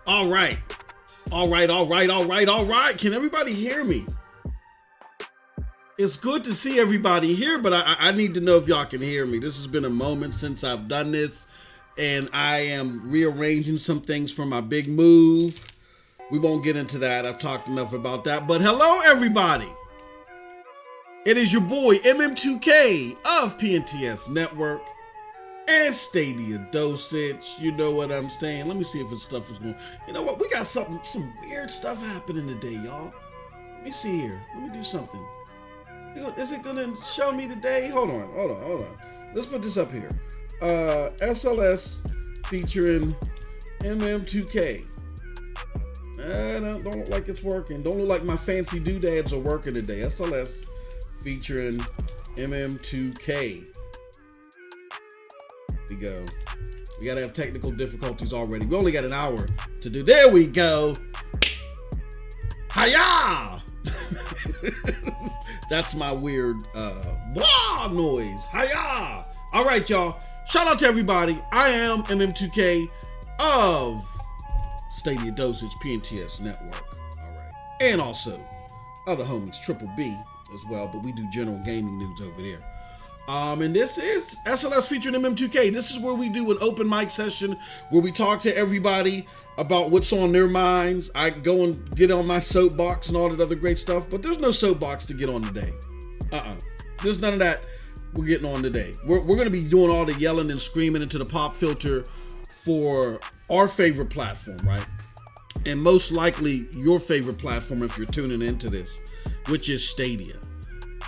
All right. All right. Can everybody hear me? It's good to see everybody here, but I need to know if y'all can hear me. This has been a moment since I've done this, and I am rearranging some things for my big move. We won't get into that. I've talked enough about that. But hello, everybody. It is your boy, MM2K of PNTS Network and Stadia Dosage. You know what I'm saying? Let me see if this stuff is going. You know what? We got some weird stuff happening today, y'all. Let me see here. Let me do something. Is it going to show me today? Hold on. Let's put this up here. SLS featuring MM2K. Don't look like it's working. Don't look like my fancy doodads are working today. SLS featuring MM2K. We go. We gotta have technical difficulties already. We only got an hour to do. There we go. Hiya! That's my weird wah noise. Hiya! All right, y'all. Shout out to everybody. I am MM2K of Stadia Dosage PNTS Network. All right. And also other homies, Triple B as well, but we do general gaming news over there. And this is SLS featuring MM2K. This is where we do an open mic session where we talk to everybody about what's on their minds. I go and get on my soapbox and all that other great stuff, but there's no soapbox to get on today. There's none of that we're getting on today. We're going to be doing all the yelling and screaming into the pop filter for our favorite platform, right? And most likely your favorite platform if you're tuning into this, which is Stadia.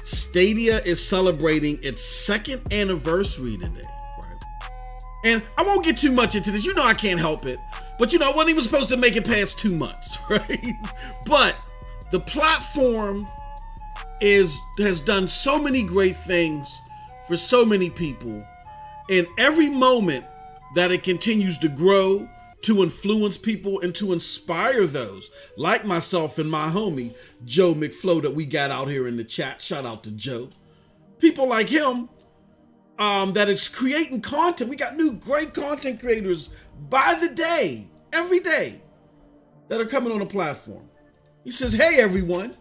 Stadia is celebrating its second anniversary today, right? And I won't get too much into this. You know I can't help it. But I wasn't even supposed to make it past 2 months, right? But the platform has done so many great things for so many people. And every moment that it continues to grow, to influence people and to inspire those like myself and my homie Joe McFlow that we got out here in the chat. Shout out to Joe. People like him that is creating content. We got new great content creators by the day, every day, that are coming on the platform. He says, hey everyone,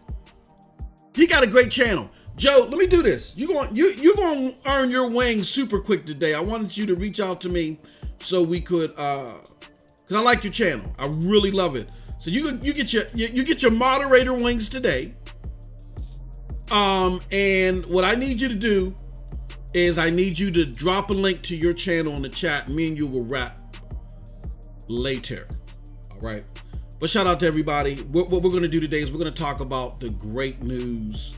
he got a great channel. Joe, let me do this. You're going to earn your wings super quick today. I wanted you to reach out to me so we could because I like your channel. I really love it. So you get your moderator wings today. And what I need you to do is I need you to drop a link to your channel in the chat. Me and you will rap later. All right. But shout out to everybody. What we're going to do today is we're going to talk about the great news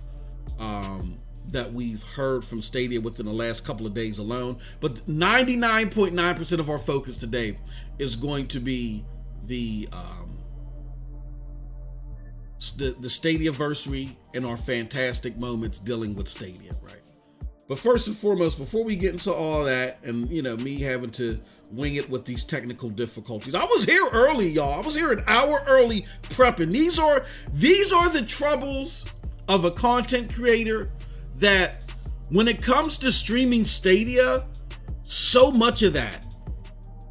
that we've heard from Stadia within the last couple of days alone. But 99.9% of our focus today is going to be the Stadiaversary and our fantastic moments dealing with Stadia, right? But first and foremost, before we get into all that and, me having to wing it with these technical difficulties, I was here early, y'all. I was here an hour early prepping. These are the troubles of a content creator that when it comes to streaming Stadia, so much of that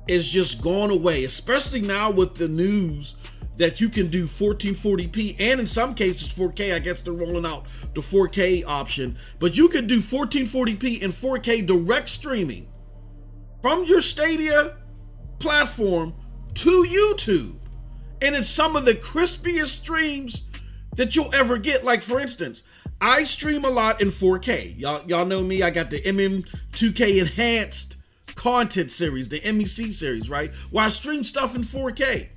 is just gone away, especially now with the news that you can do 1440p and in some cases 4K. I guess they're rolling out the 4K option, but you can do 1440p and 4K direct streaming from your Stadia platform to YouTube. And it's some of the crispiest streams that you'll ever get. Like, for instance, I stream a lot in 4K. Y'all know me. I got the MM2K Enhanced Content Series, the MEC series, right? Where I stream stuff in 4K.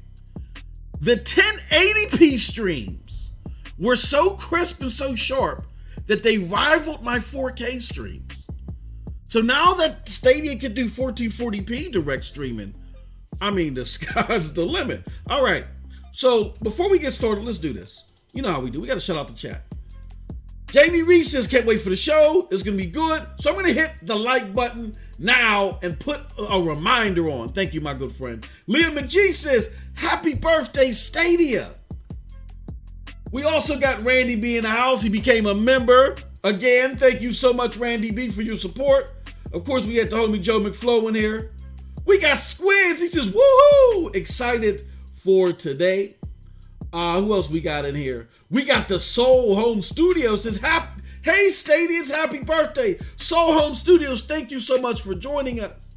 The 1080p streams were so crisp and so sharp that they rivaled my 4K streams. So now that Stadia can do 1440p direct streaming, I mean, the sky's the limit. All right. So before we get started, let's do this. You know how we do. We got to shout out the chat. Jamie Reese says, can't wait for the show. It's going to be good. So I'm going to hit the like button now and put a reminder on. Thank you, my good friend. Leah McGee says, happy birthday, Stadia. We also got Randy B in the house. He became a member. Again, thank you so much, Randy B, for your support. Of course, we had the homie Joe McFlow in here. We got Squids. He says, woohoo! Excited for today. Who else we got in here? We got the Soul Home Studios. Hey, Stadians, happy birthday. Soul Home Studios, thank you so much for joining us.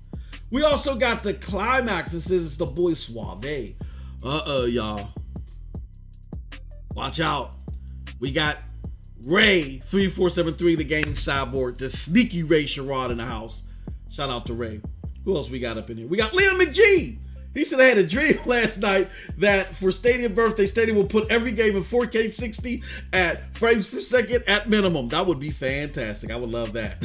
We also got the Climax. This is the boy Suave. Y'all. Watch out. We got Ray 3473, the gaming cyborg, the sneaky Ray Sherrod in the house. Shout out to Ray. Who else we got up in here? We got Liam McGee. He said, I had a dream last night that for Stadia birthday, Stadia will put every game in 4K 60 at frames per second at minimum. That would be fantastic. I would love that.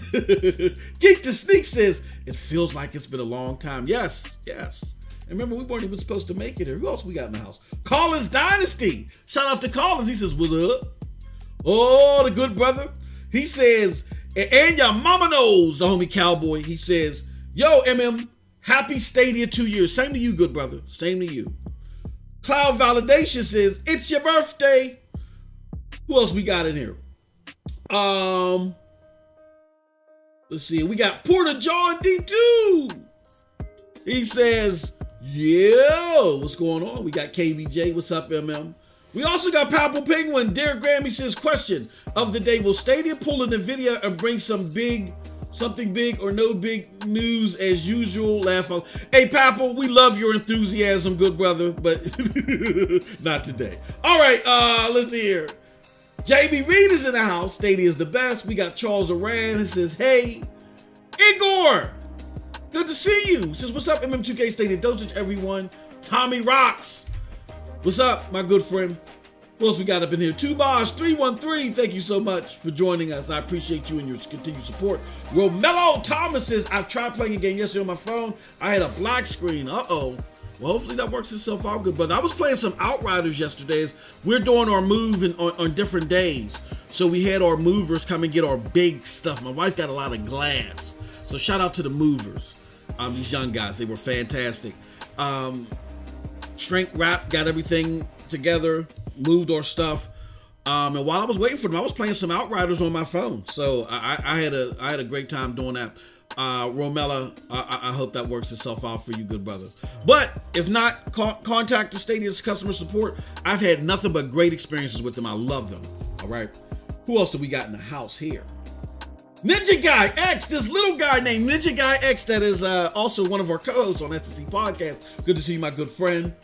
Geek the Sneak says, it feels like it's been a long time. Yes. And remember, we weren't even supposed to make it here. Who else we got in the house? Collins Dynasty. Shout out to Collins. He says, what up? Oh, the good brother. He says, and your mama knows, the homie cowboy. He says, yo, MM, happy Stadia 2 years. Same to you, good brother. Same to you. Cloud Validation says, it's your birthday. Who else we got in here? Let's see. We got Porter John D2. He says, yo, what's going on? We got KBJ. What's up, MM? We also got Papal Penguin. Derek Grammy says, question of the day. Will Stadia pull an NVIDIA and bring something big or no big news as usual? Laugh on. Hey, Papal, we love your enthusiasm, good brother, but not today. All right, let's see here. JB Reed is in the house. Stadia is the best. We got Charles Aran. He says, hey, Igor, good to see you. He says, what's up, MM2K Stadia Dosage, everyone? Tommy Rocks. What's up, my good friend? Who else we got up in here? Tubosh 313, thank you so much for joining us. I appreciate you and your continued support. Romello Thomas says, I've tried playing a game yesterday on my phone. I had a black screen. Uh-oh. Well, hopefully that works itself out good. But I was playing some Outriders yesterday. We're doing our move on different days. So we had our movers come and get our big stuff. My wife got a lot of glass. So shout out to the movers. These young guys, they were fantastic. Shrink wrap, got everything together, moved our stuff, and while I was waiting for them, I was playing some Outriders on my phone. So I had a great time doing that. Romella, I hope that works itself out for you, good brother. But if not, contact the Stadia's customer support. I've had nothing but great experiences with them. I love them. All right. Who else do we got in the house here? Ninja Guy X, this little guy named Ninja Guy X that is also one of our co-hosts on STC Podcast. Good to see you, my good friend.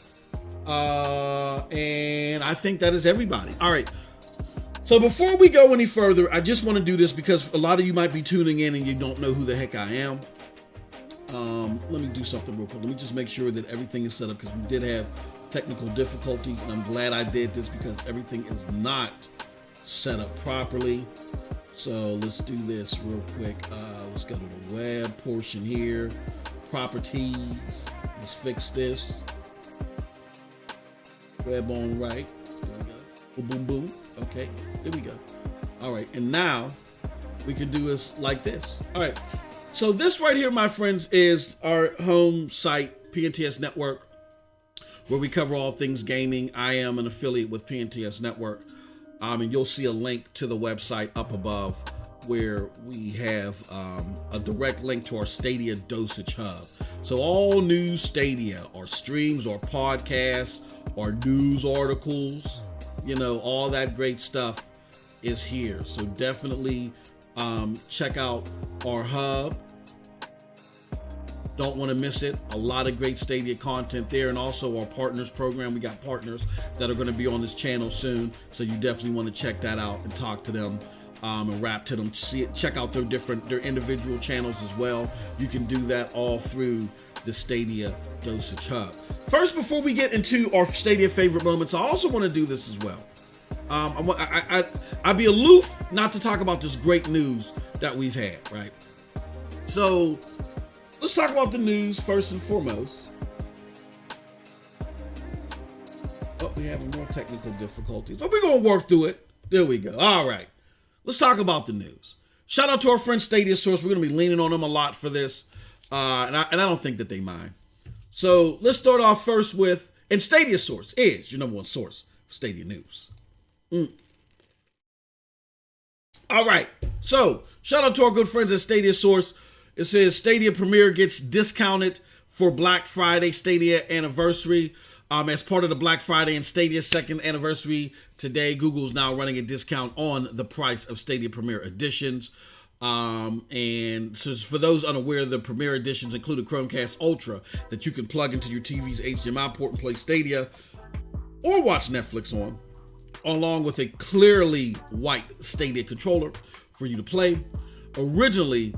And I think that is everybody. All right. So before we go any further, I just want to do this because a lot of you might be tuning in and you don't know who the heck I am. Let me do something real quick. Let me just make sure that everything is set up because we did have technical difficulties, and I'm glad I did this because everything is not set up properly. So let's do this real quick. Let's go to the web portion here. Properties. Let's fix this. Web on right. There we go. Boom, boom, boom. Okay, there we go. All right, and now we can do this like this. All right, so this right here, my friends, is our home site, PNTS Network, where we cover all things gaming. I am an affiliate with PNTS Network. And you'll see a link to the website up above where we have a direct link to our Stadia Dosage Hub. So all news Stadia, our streams, our podcasts, our news articles, all that great stuff is here. So definitely check out our hub. Don't want to miss it. A lot of great Stadia content there, and also our partners program. We got partners that are going to be on this channel soon, so you definitely want to check that out and talk to them and rap to them. Check out their individual channels as well. You can do that all through the Stadia Dosage Hub. First, before we get into our Stadia favorite moments, I also want to do this as well. I'd be aloof not to talk about this great news that we've had, right? So let's talk about the news first and foremost. Oh, we're having more technical difficulties, but we're going to work through it. There we go. All right. Let's talk about the news. Shout out to our friend Stadiaverse. We're going to be leaning on them a lot for this. And I don't think that they mind. So let's start off first with, and Stadiaverse is your number one source for Stadia news. All right. So shout out to our good friends at Stadiaverse. It says Stadia Premiere gets discounted for Black Friday Stadia anniversary. As part of the Black Friday and Stadia second anniversary today, Google's now running a discount on the price of Stadia Premier Editions. And so for those unaware, the Premier Editions include a Chromecast Ultra that you can plug into your TV's HDMI port and play Stadia or watch Netflix on, along with a clearly white Stadia controller for you to play. Originally,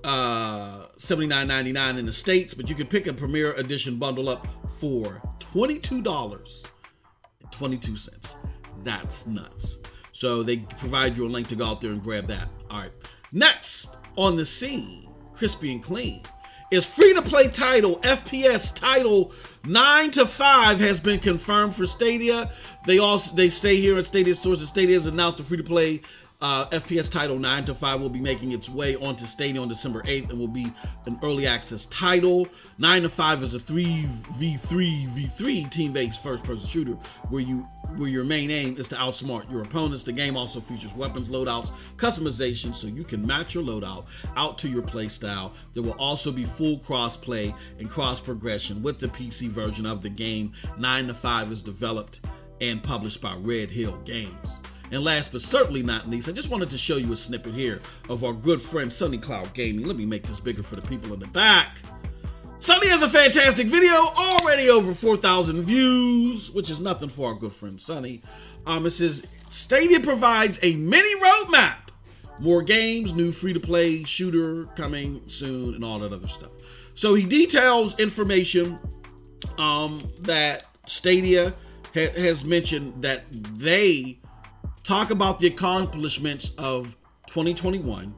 $79.99 in the States, but you can pick a Premier Edition bundle up for $22.22. That's nuts. So they provide you a link to go out there and grab that. All right. Next on the scene, crispy and clean, is free-to-play title, FPS title 9 to 5 has been confirmed for Stadia. They stay here at Stadia stores, and Stadia has announced the free-to-play FPS title 9 to 5 will be making its way onto Stadia on December 8th and will be an early access title. 9 to 5 is a 3v3 team-based first-person shooter where your main aim is to outsmart your opponents. The game also features weapons loadouts, customization, so you can match your loadout out to your play style. There will also be full cross-play and cross-progression with the PC version of the game. 9 to 5 is developed and published by Red Hill Games. And last but certainly not least, I just wanted to show you a snippet here of our good friend Sunny Cloud Gaming. Let me make this bigger for the people in the back. Sunny has a fantastic video, already over 4,000 views, which is nothing for our good friend Sunny. It says, Stadia provides a mini roadmap. More games, new free-to-play shooter coming soon, and all that other stuff. So he details information that Stadia has mentioned that they talk about the accomplishments of 2021.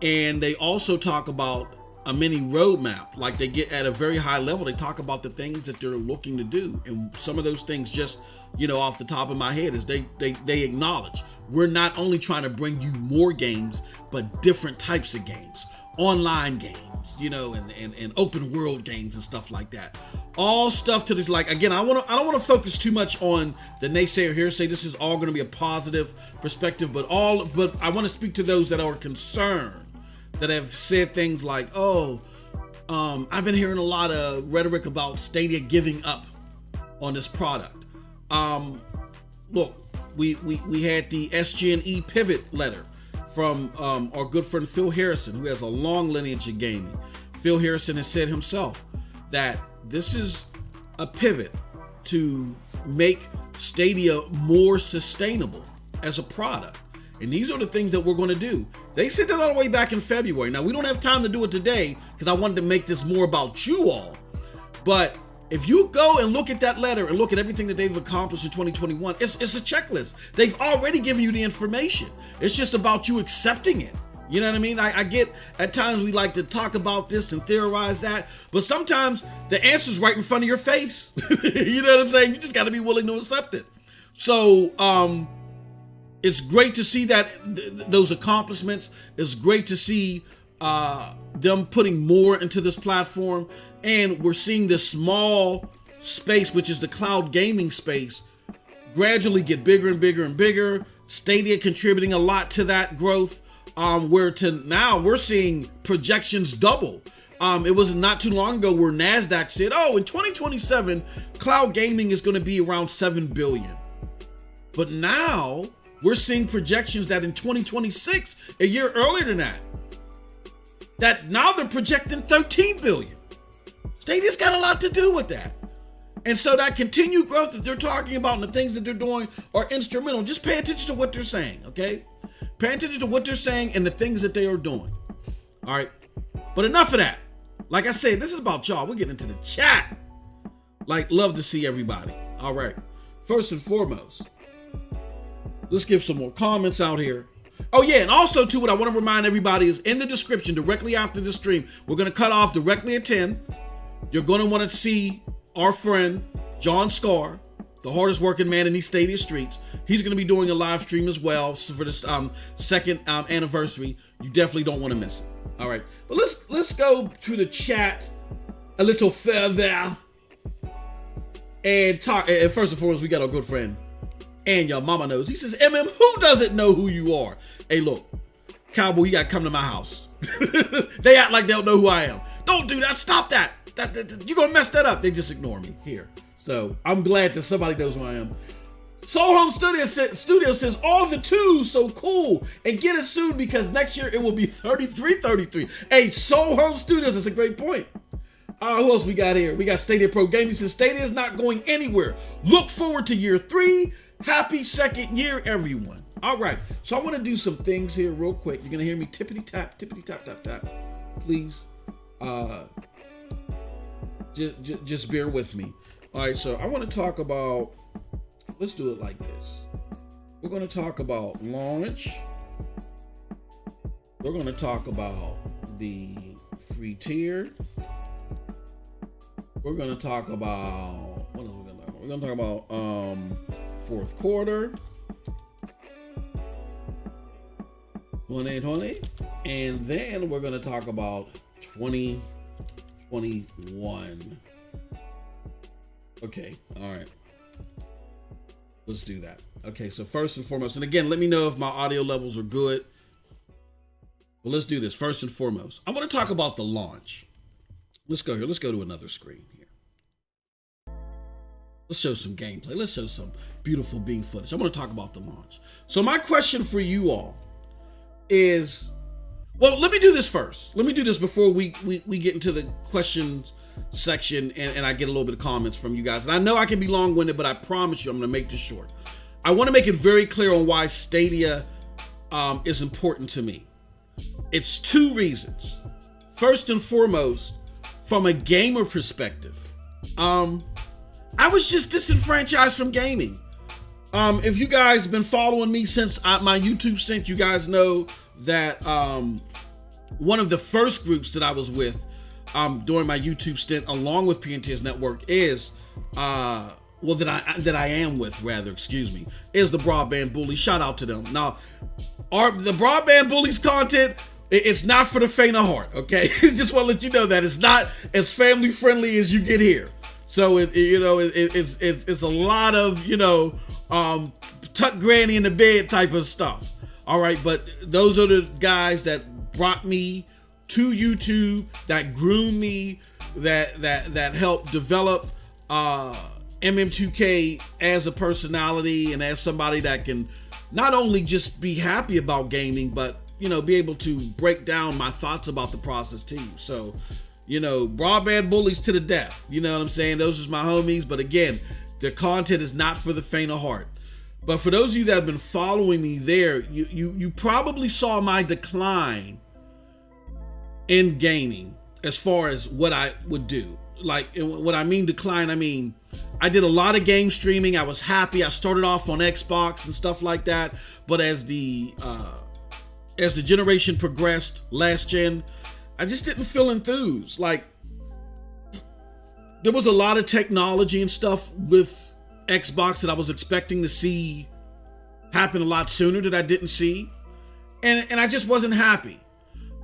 And they also talk about a mini roadmap. Like they get at a very high level, they talk about the things that they're looking to do. And some of those things just, off the top of my head is they acknowledge we're not only trying to bring you more games, but different types of games, online games, and open world games and stuff like that. All stuff to this, like, again, I don't want to focus too much on the naysayer here, say this is all going to be a positive perspective, but I want to speak to those that are concerned, that have said things like, I've been hearing a lot of rhetoric about Stadia giving up on this product. Look, we had the SG&E pivot letter from our good friend Phil Harrison, who has a long lineage in gaming. Phil Harrison has said himself that this is a pivot to make Stadia more sustainable as a product. And these are the things that we're going to do. They said that all the way back in February. Now, we don't have time to do it today because I wanted to make this more about you all. But if you go and look at that letter and look at everything that they've accomplished in 2021, it's a checklist. They've already given you the information. It's just about you accepting it. You know what I mean? I get at times we like to talk about this and theorize that, but sometimes the answer's right in front of your face. You know what I'm saying? You just got to be willing to accept it. So it's great to see that those accomplishments. It's great to see them putting more into this platform, and we're seeing this small space, which is the cloud gaming space, gradually get bigger and bigger and bigger. Stadia contributing a lot to that growth, where to now we're seeing projections double. It was not too long ago where NASDAQ said, in 2027, cloud gaming is going to be around 7 billion. But now we're seeing projections that in 2026, a year earlier than that now they're projecting 13 billion. Stadia's got a lot to do with that. And so that continued growth that they're talking about and the things that they're doing are instrumental. Just pay attention to what they're saying, okay? Pay attention to what they're saying and the things that they are doing. All right? But enough of that. Like I said, this is about y'all. We're getting into the chat. Love to see everybody. All right. First and foremost, let's give some more comments out here. Oh yeah, and also too, what I want to remind everybody is in the description directly after the stream, we're going to cut off directly at 10. You're going to want to see our friend John Scar, the hardest working man in these Stadia streets. He's going to be doing a live stream as well for this second anniversary. You definitely don't want to miss it. All right, but let's go to the chat a little further and talk. And first and foremost, we got our good friend and your mama knows. He says, who doesn't know who you are? Hey, look, cowboy, you got to come to my house. They act like they don't know who I am. Don't do that. Stop that. you're gonna mess that up. They just ignore me here. So I'm glad that somebody knows who I am. Soul Home Studio says all the twos so cool, and get it soon because next year it will be 3333. Hey, Soul Home Studios, that's a great point. Who else we got here? We got Stadia Pro Gaming says Stadia is not going anywhere. Look forward to year 3. Happy second year, everyone. All right, so I want to do some things here real quick. You're gonna hear me tippity tap, tap. Please, just bear with me. All right, so I want to talk about. Let's do it like this. We're going to talk about launch. We're going to talk about the free tier. We're going to talk about, what else are we going to talk about? We're going to talk about fourth quarter. 2020. And then we're going to talk about 2021. Okay, all right. Let's do that. Okay, so first and foremost, and again, let me know if my audio levels are good. Well, let's do this. First and foremost, I want to talk about the launch. Let's go here. Let's go to another screen here. Let's show some gameplay. Let's show some beautiful beam footage. I want to talk about the launch. So my question for you all is, well, let me do this first. Let me do this before we get into the questions section and I get a little bit of comments from you guys. And I know I can be long-winded, but I promise you I'm going to make this short. I want to make it very clear on why Stadia is important to me. It's 2 reasons. First and foremost, from a gamer perspective, I was just disenfranchised from gaming. If you guys have been following me since my YouTube stint, you guys know that one of the first groups that I was with during my YouTube stint, along with PNTS Network, is that I am with, is the Broadband Bullies. Shout out to them. Now, the Broadband Bullies content, it's not for the faint of heart. Okay, just want to let you know that it's not as family friendly as you get here. So it's a lot of tuck granny in the bed type of stuff. All right, but those are the guys that brought me to YouTube, that groomed me, that helped develop MM2K as a personality and as somebody that can not only just be happy about gaming, but be able to break down my thoughts about the process to you. So, Broadband Bullies to the death. You know what I'm saying? Those are my homies. But again, the content is not for the faint of heart. But for those of you that have been following me there, you probably saw my decline in gaming as far as what I would do. Like, what I mean decline, I mean I did a lot of game streaming. I was happy. I started off on Xbox and stuff like that. But as the generation progressed, last gen, I just didn't feel enthused. Like, there was a lot of technology and stuff with Xbox that I was expecting to see happen a lot sooner that I didn't see. And I just wasn't happy.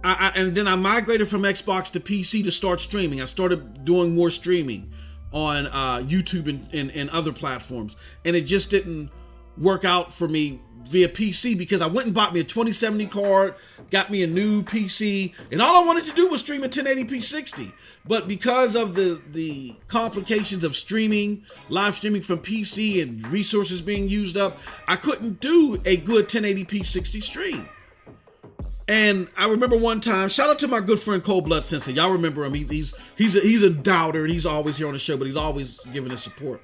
And then I migrated from Xbox to PC to start streaming. I started doing more streaming on YouTube and other platforms. And it just didn't work out for me via PC because I went and bought me a 2070 card, got me a new PC, and all I wanted to do was stream at 1080p 60. But because of the complications of streaming, live streaming from PC and resources being used up, I couldn't do a good 1080p 60 stream. And I remember one time, shout out to my good friend Cold Blood Sensei. Y'all remember him. He's a doubter, and he's always here on the show, but he's always giving us support.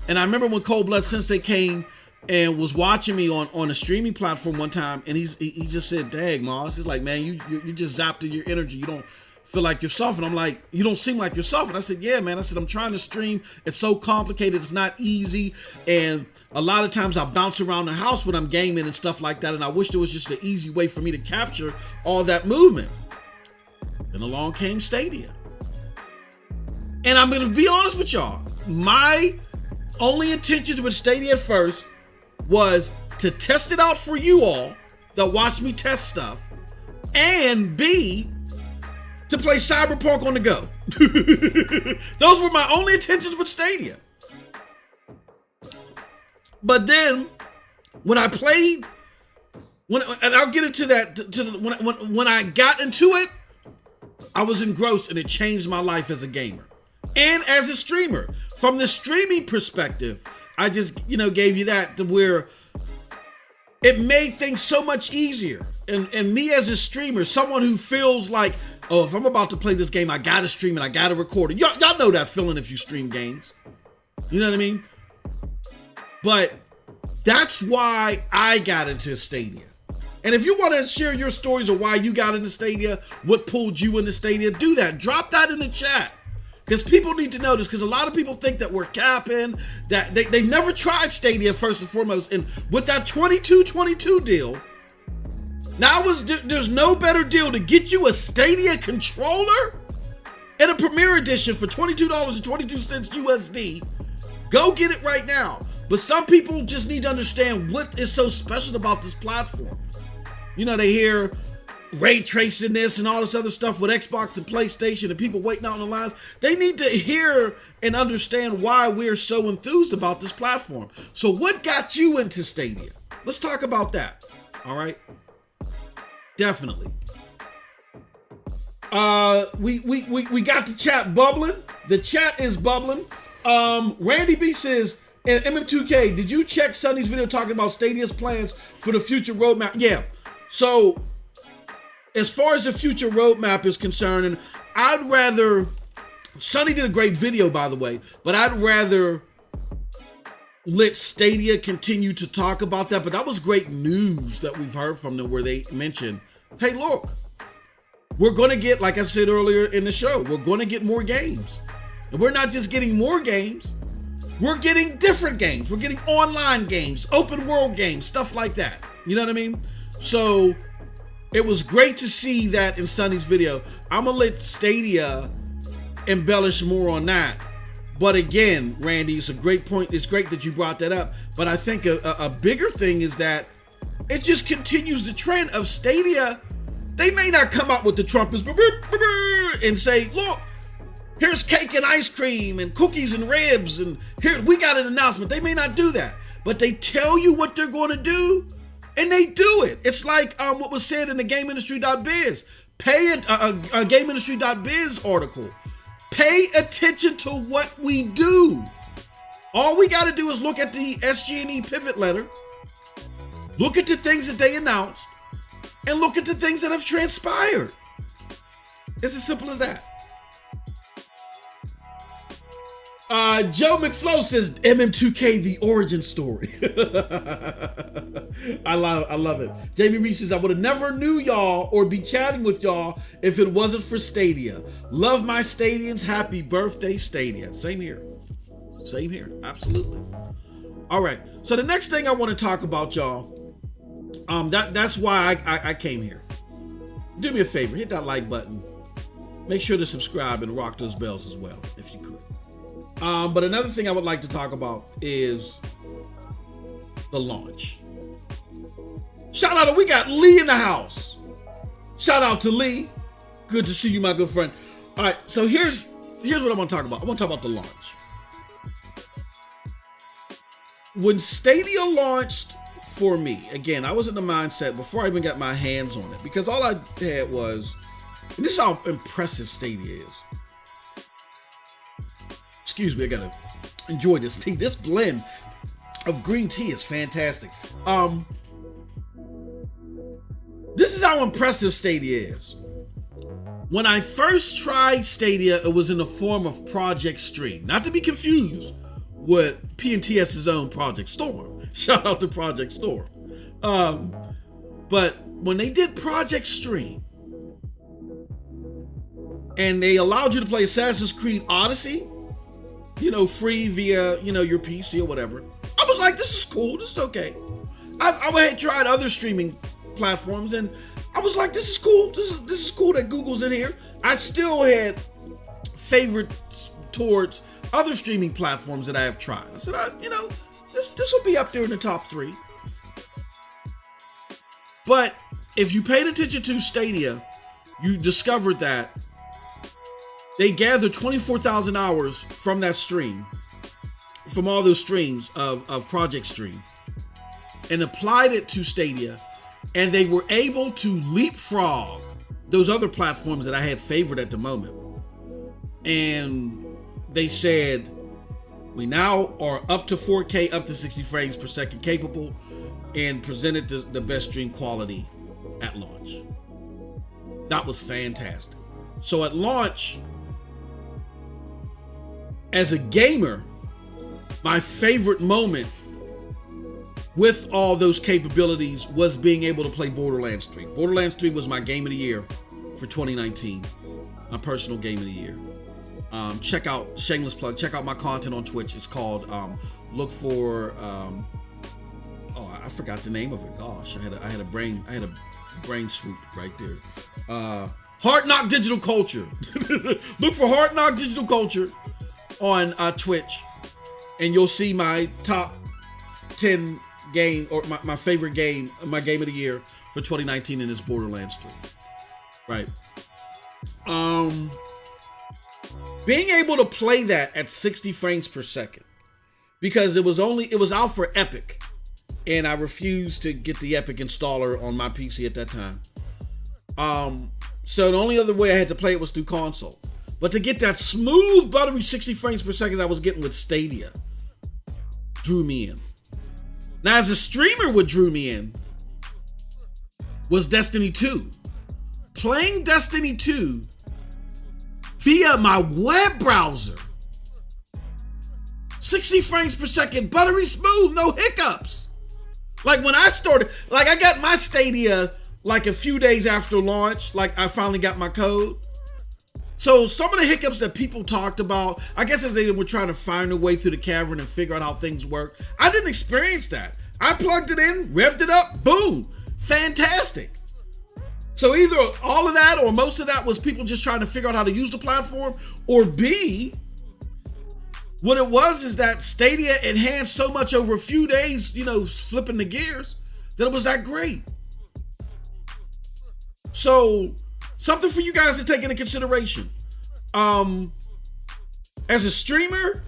And I remember when Cold Blood Sensei came and was watching me on a streaming platform one time, and he just said, "Dang, Moss," he's like, "Man, you just zapped your energy. You don't feel like yourself." And I'm like, "You don't seem like yourself." And I said, "Yeah, man." I said, "I'm trying to stream. It's so complicated. It's not easy. And a lot of times I bounce around the house when I'm gaming and stuff like that. And I wish there was just an easy way for me to capture all that movement." Then along came Stadia. And I'm going to be honest with y'all. My only intentions with Stadia at first was to test it out for you all that watch me test stuff, and B, to play Cyberpunk on the go. Those were my only intentions with Stadia. But then, when I played, and I'll get into that, when I got into it, I was engrossed, and it changed my life as a gamer and as a streamer. From the streaming perspective, I just, gave you that, to where it made things so much easier. And me as a streamer, someone who feels like, oh, if I'm about to play this game, I gotta stream it, I gotta record it. Y'all know that feeling if you stream games. You know what I mean? But that's why I got into Stadia. And if you want to share your stories of why you got into Stadia, what pulled you into Stadia, do that. Drop that in the chat. Because people need to know this, because a lot of people think that we're capping, that they've never tried Stadia first and foremost. And with that 2222 deal, now there's no better deal to get you a Stadia controller and a Premier Edition for $22.22 USD. Go get it right now. But some people just need to understand what is so special about this platform. They hear ray tracing this and all this other stuff with Xbox and PlayStation and people waiting out on the lines. They need to hear and understand why we're so enthused about this platform. So what got you into Stadia? Let's talk about that. All right. Definitely. We got the chat bubbling. The chat is bubbling. Randy B says, and MM2K, did you check Sonny's video talking about Stadia's plans for the future roadmap? Yeah. So, as far as the future roadmap is concerned, and I'd rather, Sonny did a great video, by the way, but I'd rather let Stadia continue to talk about that. But that was great news that we've heard from them, where they mentioned, hey, look, we're going to get, like I said earlier in the show, we're going to get more games. And we're not just getting more games, we're getting different games. We're getting online games, open world games, stuff like that. You know what I mean? So it was great to see that in Sonny's video. I'm going to let Stadia embellish more on that. But again, Randy, it's a great point. It's great that you brought that up. But I think a bigger thing is that it just continues the trend of Stadia. They may not come out with the trumpets and say, look, here's cake and ice cream and cookies and ribs, and here we got an announcement. They may not do that, but they tell you what they're going to do, and they do it. It's like what was said in the GameIndustry.biz. Pay a GameIndustry.biz article. Pay attention to what we do. All we got to do is look at the SG&E pivot letter, look at the things that they announced, and look at the things that have transpired. It's as simple as that. Joe McFlow says MM2K the origin story. I love it. Jamie Reese says, I would have never knew y'all or be chatting with y'all if it wasn't for Stadia. Love my Stadians. Happy birthday, Stadia. Same here. Absolutely. All right. So the next thing I want to talk about, y'all, that's why I came here. Do me a favor, hit that like button. Make sure to subscribe and rock those bells as well, if you could. But another thing I would like to talk about is the launch. Shout out, we got Lee in the house. Shout out to Lee. Good to see you, my good friend. All right, so here's what I want to talk about. I want to talk about the launch. When Stadia launched for me, again, I was in the mindset before I even got my hands on it, because all I had was, and this is how impressive Stadia is. Excuse me, I gotta enjoy this tea. This blend of green tea is fantastic. This is how impressive Stadia is. When I first tried Stadia, it was in the form of Project Stream. Not to be confused with PNTS's own Project Storm. Shout out to Project Storm. But when they did Project Stream, and they allowed you to play Assassin's Creed Odyssey, free via, your PC or whatever. I was like, this is cool. This is okay. I had tried other streaming platforms, and I was like, this is cool. This is cool that Google's in here. I still had favorites towards other streaming platforms that I have tried. I said, this will be up there in the top 3. But if you paid attention to Stadia, you discovered that they gathered 24,000 hours from that stream, from all those streams of Project Stream, and applied it to Stadia, and they were able to leapfrog those other platforms that I had favored at the moment. And they said, we now are up to 4K, up to 60 frames per second capable, and presented the best stream quality at launch. That was fantastic. So at launch, as a gamer, my favorite moment with all those capabilities was being able to play Borderlands 3. Borderlands 3 was my game of the year for 2019, my personal game of the year. Check out, shameless plug, check out my content on Twitch. It's called, look for, I forgot the name of it. Gosh, I had a brain swoop right there. Hard Knock Digital Culture. Look for Hard Knock Digital Culture on Twitch, and you'll see my top 10 game, or my favorite game, my game of the year for 2019, and it's Borderlands 3. Right. Being able to play that at 60 frames per second, because it was out for Epic, and I refused to get the Epic installer on my PC at that time. So the only other way I had to play it was through console. But to get that smooth, buttery 60 frames per second I was getting with Stadia drew me in. Now, as a streamer, what drew me in was Destiny 2. Playing Destiny 2 via my web browser. 60 frames per second, buttery smooth, no hiccups. Like when I started, like I got my Stadia like a few days after launch, like I finally got my code. So some of the hiccups that people talked about, I guess if they were trying to find their way through the cavern and figure out how things work, I didn't experience that. I plugged it in, revved it up, boom, fantastic. So either all of that or most of that was people just trying to figure out how to use the platform, or B, what it was is that Stadia enhanced so much over a few days, flipping the gears, that it was that great. So something for you guys to take into consideration. As a streamer,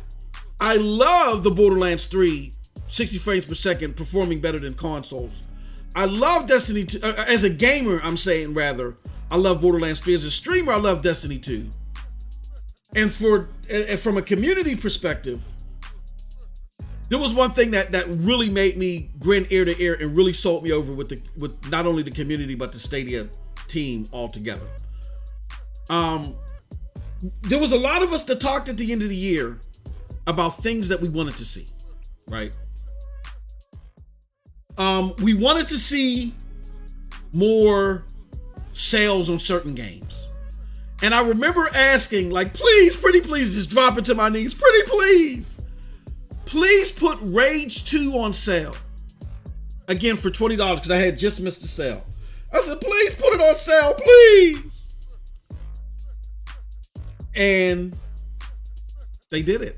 I love the Borderlands 3 60 frames per second performing better than consoles. I love Destiny 2. As a gamer, I'm saying rather, I love Borderlands 3. As a streamer, I love Destiny 2. And from a community perspective, there was one thing that really made me grin ear to ear and really sold me over with not only the community but the Stadia team altogether. There was a lot of us that talked at the end of the year about things that we wanted to see, right? We wanted to see more sales on certain games. And I remember asking, like, please, pretty please, just drop it to my knees. Pretty please. Please put Rage 2 on sale. Again, for $20, because I had just missed the sale. I said, please put it on sale, please. And they did it.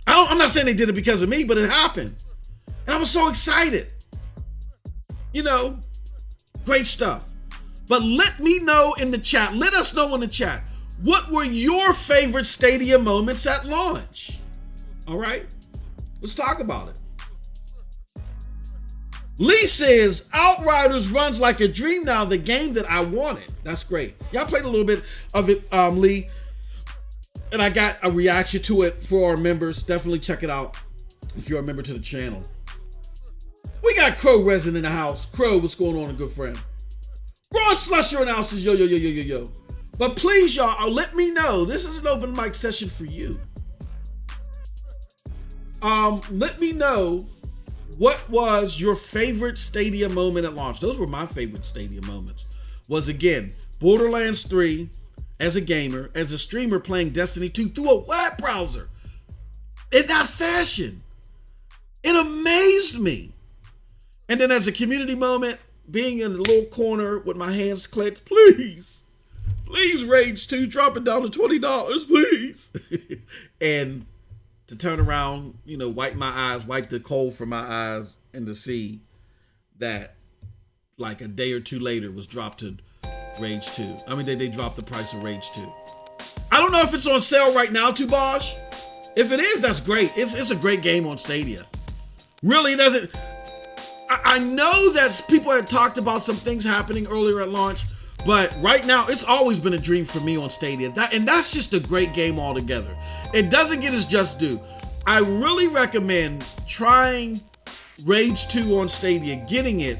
I'm not saying they did it because of me, but it happened. And I was so excited. Great stuff. But let me know in the chat, let us know in the chat, what were your favorite Stadia moments at launch? All right, let's talk about it. Lee says, Outriders runs like a dream now, the game that I wanted. That's great. Y'all played a little bit of it, Lee, and I got a reaction to it for our members. Definitely check it out if you're a member to the channel. We got Crow Resin in the house. Crow, what's going on, a good friend? Ron Slusher announces, yo. But please, y'all, let me know. This is an open mic session for you. Let me know what was your favorite Stadia moment at launch. Those were my favorite Stadia moments. Was, again, Borderlands 3 as a gamer, as a streamer playing Destiny 2 through a web browser. In that fashion. It amazed me. And then as a community moment, being in a little corner with my hands clicked, please, Rage 2, drop it down to $20, please. And to turn around, wipe my eyes, wipe the cold from my eyes, and to see that like a day or two later was dropped to Rage 2. I mean, they dropped the price of Rage 2. I don't know if it's on sale right now, Tubosh. If it is, that's great. It's a great game on Stadia. Really doesn't... I know that people had talked about some things happening earlier at launch, But right now, it's always been a dream for me on Stadia. That's just a great game altogether. It doesn't get its just due. I really recommend trying Rage 2 on Stadia, getting it,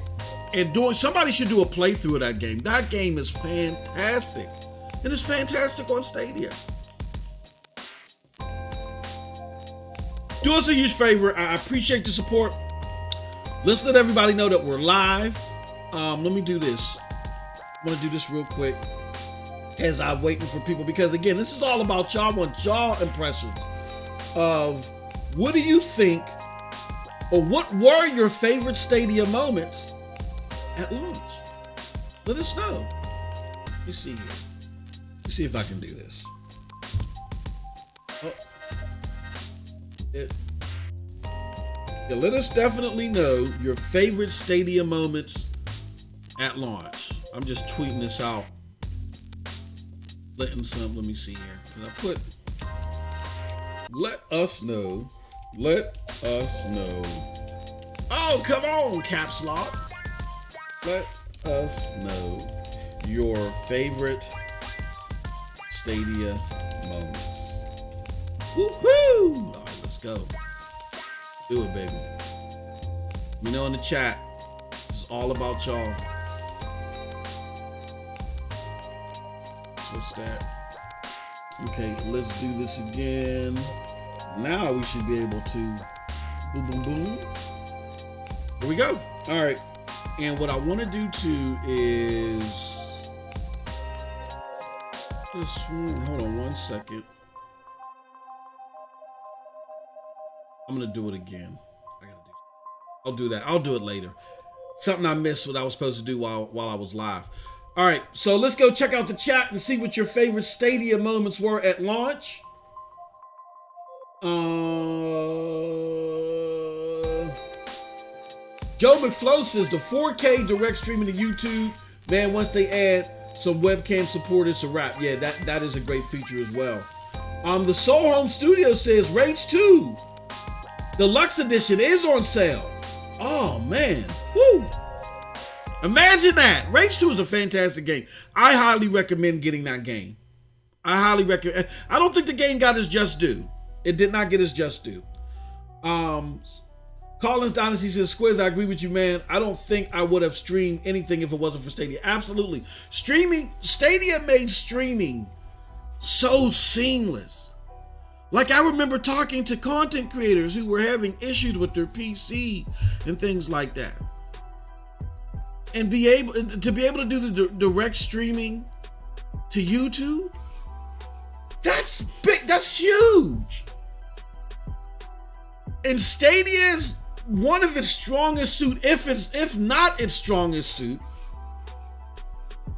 and somebody should do a playthrough of that game. That game is fantastic. It is fantastic on Stadia. Do us a huge favor. I appreciate the support. Let's let everybody know that we're live. Let me do this. I'm going to do this real quick as I'm waiting for people, because again, this is all about y'all. I want y'all impressions of what do you think, or what were your favorite Stadia moments at launch? Let us know. Let me see here. Let's see if I can do this. Yeah, let us definitely know your favorite Stadia moments at launch. I'm just tweeting this out. Let me see here. Can I put, let us know. Let us know. Oh, come on, caps lock. Let us know your favorite Stadia moments. Woohoo! All right, let's go. Do it, baby. You know, in the chat, this is all about y'all. What's that? Okay, let's do this again. Now we should be able to boom, boom, boom. Here we go. All right. And what I want to do too is this one. Hold on one second. I'm going to do it again. I'll do that. I'll do it later. Something I missed what I was supposed to do while I was live. All right, so let's go check out the chat and see what your favorite Stadia moments were at launch. Joe McFlow says the 4K direct streaming to YouTube, man, once they add some webcam support, it's a wrap. Yeah, that is a great feature as well. The Soul Home Studio says Rage 2 Deluxe Edition is on sale. Oh, man. Woo! Imagine that. Rage 2 is a fantastic game. I highly recommend getting that game. I highly recommend. I don't think the game got its just due. It did not get its just due. Collins Dynasty says, Squiz, I agree with you, man. I don't think I would have streamed anything if it wasn't for Stadia. Absolutely. Stadia made streaming so seamless. Like, I remember talking to content creators who were having issues with their PC and things like that. And to be able to do the direct streaming to YouTube, that's big, that's huge. And Stadia's one of its strongest suit, if not its strongest suit,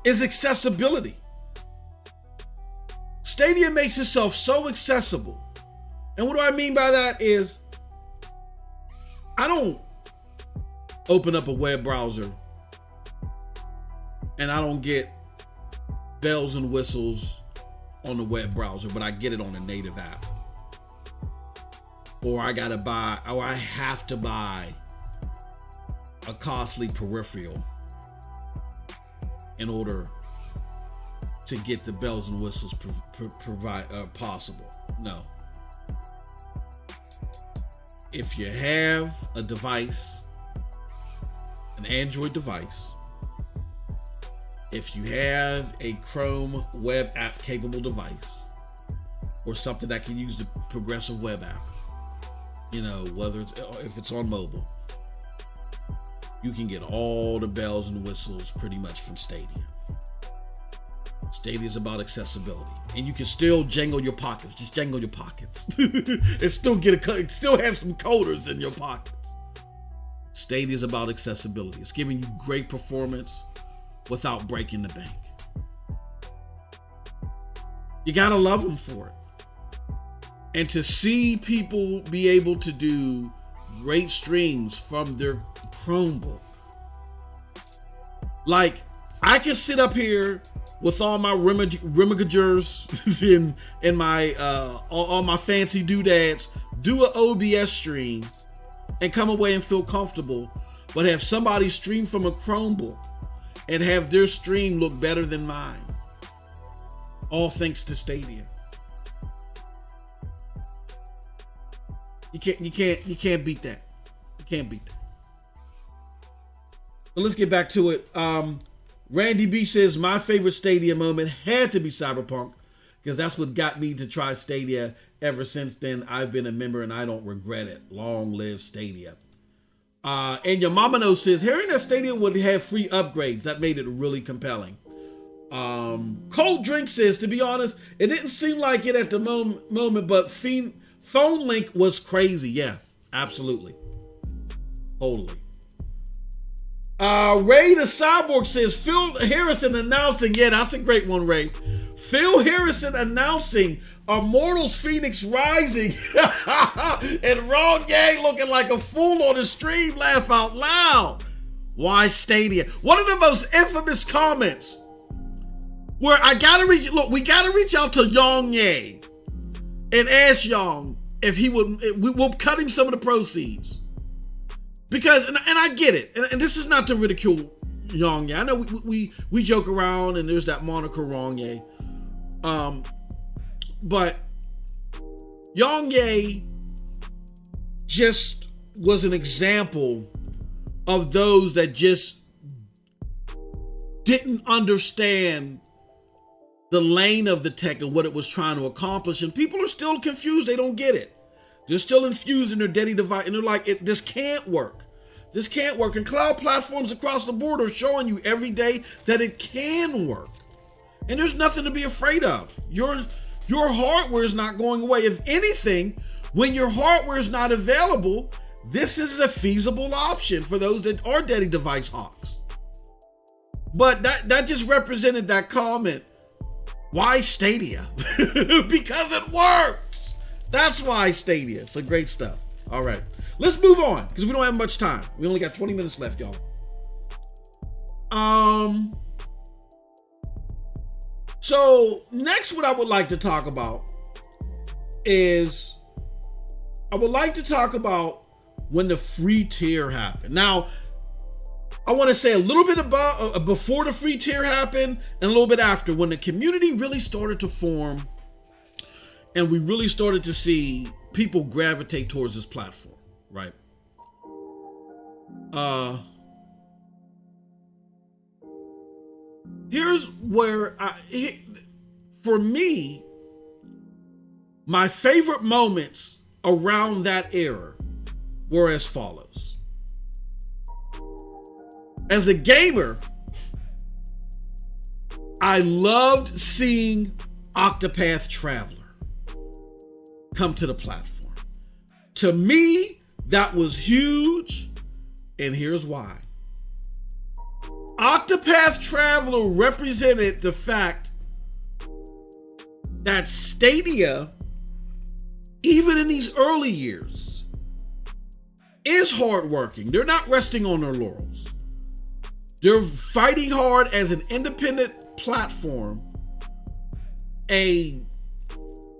is accessibility. Stadia makes itself so accessible. And what do I mean by that is, I don't open up a web browser and I don't get bells and whistles on the web browser, but I get it on a native app. Or I have to buy a costly peripheral in order to get the bells and whistles possible. No. If you have a device, an Android device, if you have a Chrome web app capable device, or something that can use the progressive web app, if it's on mobile, you can get all the bells and whistles pretty much from Stadia. Stadia is about accessibility, and you can still jangle your pockets. Just jangle your pockets, and still still have some coders in your pockets. Stadia is about accessibility. It's giving you great performance without breaking the bank. You gotta love them for it. And to see people be able to do great streams from their Chromebook. Like, I can sit up here with all my rimagers and my all my fancy doodads, do an OBS stream and come away and feel comfortable, but have somebody stream from a Chromebook and have their stream look better than mine. All thanks to Stadia. You can't beat that. You can't beat that. So let's get back to it. Randy B says, my favorite Stadia moment had to be Cyberpunk, because that's what got me to try Stadia. Ever since then, I've been a member and I don't regret it. Long live Stadia. And your Mamano says, hearing that Stadia would have free upgrades, that made it really compelling. Cold Drink says, to be honest, it didn't seem like it at the moment, but phone link was crazy. Yeah, absolutely. Totally. Ray the Cyborg says, Phil Harrison announcing, yeah, that's a great one, Ray. Phil Harrison announcing Immortals Phoenix Rising and Ron Yang looking like a fool on the stream, laugh out loud. Why Stadia? One of the most infamous comments where we gotta reach out to Yang Yang and ask Yang if we'll cut him some of the proceeds. Because, and I get it, and this is not to ridicule Yang Yang. I know we joke around and there's that moniker Wrong Yang. But Yang Yang just was an example of those that just didn't understand the lane of the tech and what it was trying to accomplish. And people are still confused. They don't get it. They're still infused in their daddy device. And they're like, this can't work. This can't work. And cloud platforms across the board are showing you every day that it can work. And there's nothing to be afraid of. Your hardware is not going away. If anything, when your hardware is not available, this is a feasible option for those that are daddy device hawks. But that just represented that comment. Why Stadia? Because it works. That's why Stadia. So great stuff. All right. Let's move on because we don't have much time. We only got 20 minutes left, y'all. So next, what I would like to talk about is when the free tier happened. Now, I want to say a little bit about before the free tier happened and a little bit after, when the community really started to form and we really started to see people gravitate towards this platform, right? Here's where for me, my favorite moments around that era were as follows. As a gamer, I loved seeing Octopath Traveler come to the platform. To me, that was huge, and here's why. Octopath Traveler represented the fact that Stadia, even in these early years, is hardworking. They're not resting on their laurels. They're fighting hard as an independent platform, a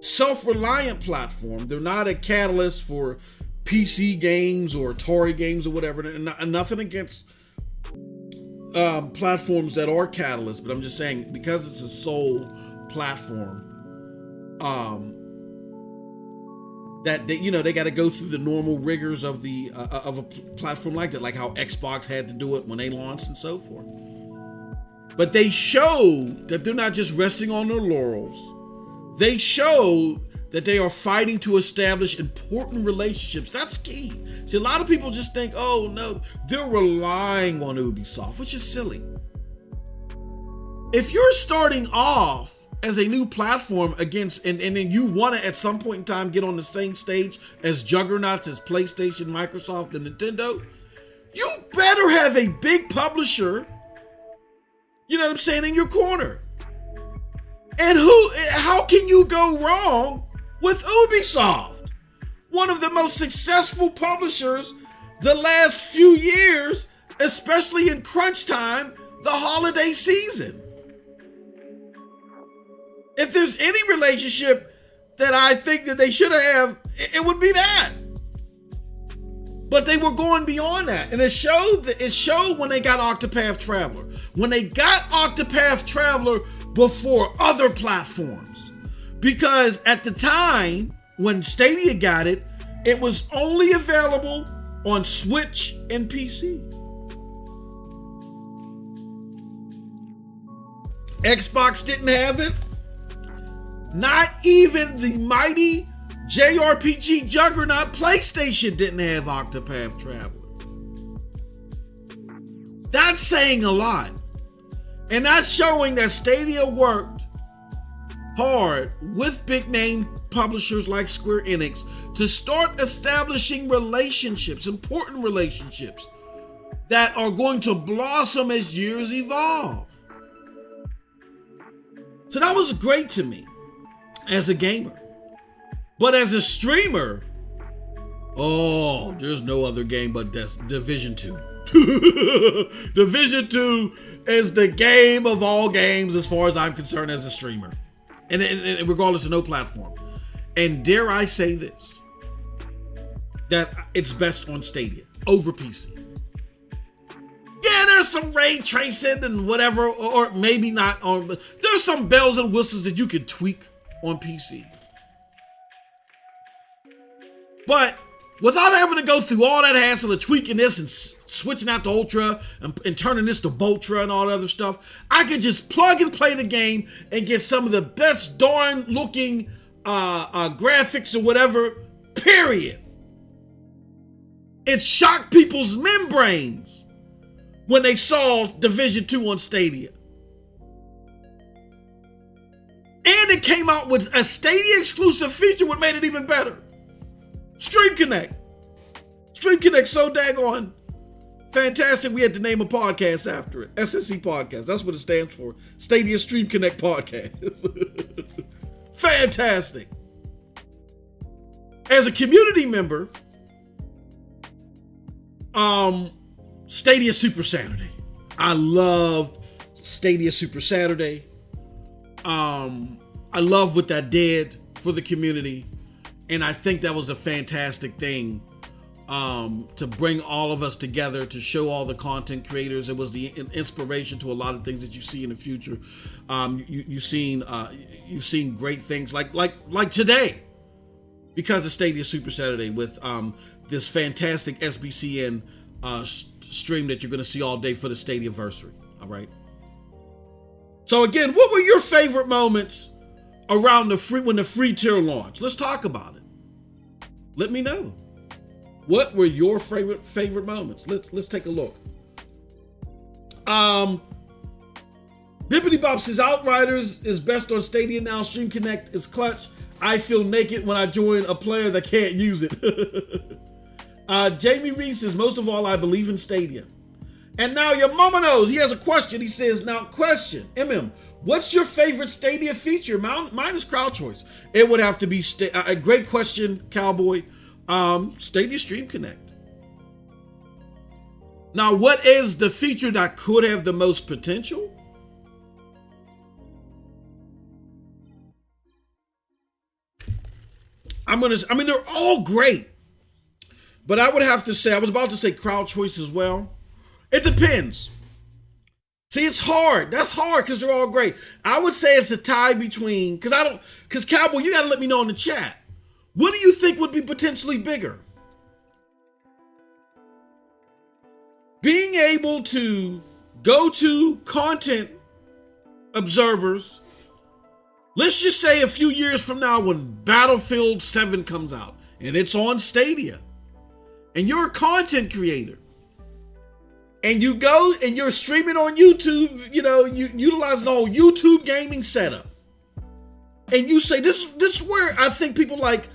self-reliant platform. They're not a catalyst for PC games or Atari games or whatever. Nothing against platforms that are catalysts, but I'm just saying because it's a sole platform, that they got to go through the normal rigors of a platform like that, like how Xbox had to do it when they launched and so forth. But they showed that they're not just resting on their laurels. They showed that they are fighting to establish important relationships. That's key. See, a lot of people just think, oh no, they're relying on Ubisoft, which is silly. If you're starting off as a new platform against, and then you want to at some point in time get on the same stage as juggernauts as PlayStation, Microsoft, and Nintendo, you better have a big publisher, you know what I'm saying, in your corner. And how can you go wrong with Ubisoft? One of the most successful publishers the last few years, especially in crunch time, the holiday season. If there's any relationship that I think that they should have, it would be that. But they were going beyond that. And it showed when they got Octopath Traveler. When they got Octopath Traveler before other platforms. Because at the time, when Stadia got it, it was only available on Switch and PC. Xbox didn't have it. Not even the mighty JRPG juggernaut PlayStation didn't have Octopath Traveler. That's saying a lot. And that's showing that Stadia worked hard with big name publishers like Square Enix to start establishing relationships, important relationships, that are going to blossom as years evolve. So that was great to me as a gamer. But as a streamer, oh, there's no other game but Division 2. Division 2 is the game of all games as far as I'm concerned as a streamer. And regardless of no platform. And dare I say this, that it's best on Stadia over PC. Yeah, there's some ray tracing and whatever, or maybe not on, but there's some bells and whistles that you can tweak on PC. But without having to go through all that hassle of tweaking this and switching out to Ultra and turning this to Boltra and all that other stuff, I could just plug and play the game and get some of the best darn looking graphics or whatever, period. It shocked people's membranes when they saw Division 2 on Stadia. And it came out with a Stadia exclusive feature which made it even better. Stream Connect. Stream Connect so daggone fantastic, we had to name a podcast after it. SSC Podcast. That's what it stands for. Stadia Stream Connect Podcast. Fantastic. As a community member, Stadia Super Saturday. I loved Stadia Super Saturday. I love what that did for the community. And I think that was a fantastic thing, to bring all of us together, to show all the content creators. It was the inspiration to a lot of things that you see in the future. You've seen great things like today, because of Stadia Super Saturday with this fantastic SBCN stream that you're going to see all day for the Stadiaversary. All right. So again, what were your favorite moments around when the free tier launched? Let's talk about it. Let me know. What were your favorite moments? Let's take a look. Bippity Bop says Outriders is best on Stadia now. Stream Connect is clutch. I feel naked when I join a player that can't use it. Jamie Reed says, most of all, I believe in Stadia. And now your mama knows. He has a question. He says, now question, what's your favorite Stadia feature? Mine is crowd choice. It would have to be a great question, Cowboy. Stadia Stream Connect. Now, what is the feature that could have the most potential? They're all great. But I would have to say, I was about to say crowd choice as well. It depends. See, it's hard. That's hard because they're all great. I would say it's a tie between, because Cowboy, you got to let me know in the chat. What do you think would be potentially bigger? Being able to go to content observers, let's just say a few years from now when Battlefield 7 comes out and it's on Stadia and you're a content creator and you go and you're streaming on YouTube, you utilizing all YouTube gaming setup. And you say, this is where I think people like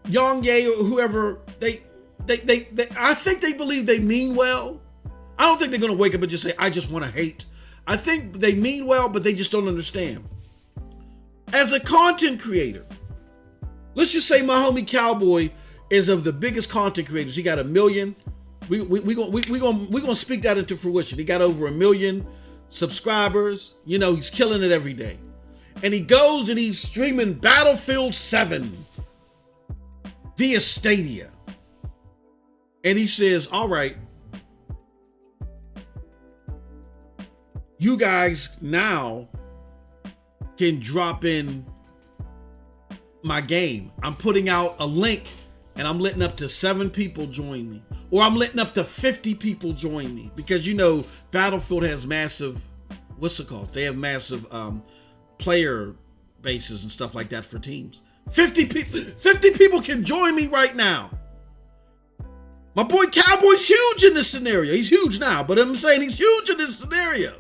Yang Ye or whoever, I think they believe they mean well. I don't think they're going to wake up and just say, I just want to hate. I think they mean well, but they just don't understand. As a content creator, let's just say my homie Cowboy is of the biggest content creators. He got 1 million. We gonna speak that into fruition. He got over 1 million subscribers. He's killing it every day. And he goes and he's streaming Battlefield 7 via Stadia. And he says, all right, you guys now can drop in my game. I'm putting out a link and I'm letting up to 7 people join me. Or I'm letting up to 50 people join me. Because you know, Battlefield has massive, what's it called? They have massive player bases and stuff like that for teams. 50 people can join me right now. My boy Cowboy's huge in this scenario. He's huge now, but I'm saying he's huge in this scenario.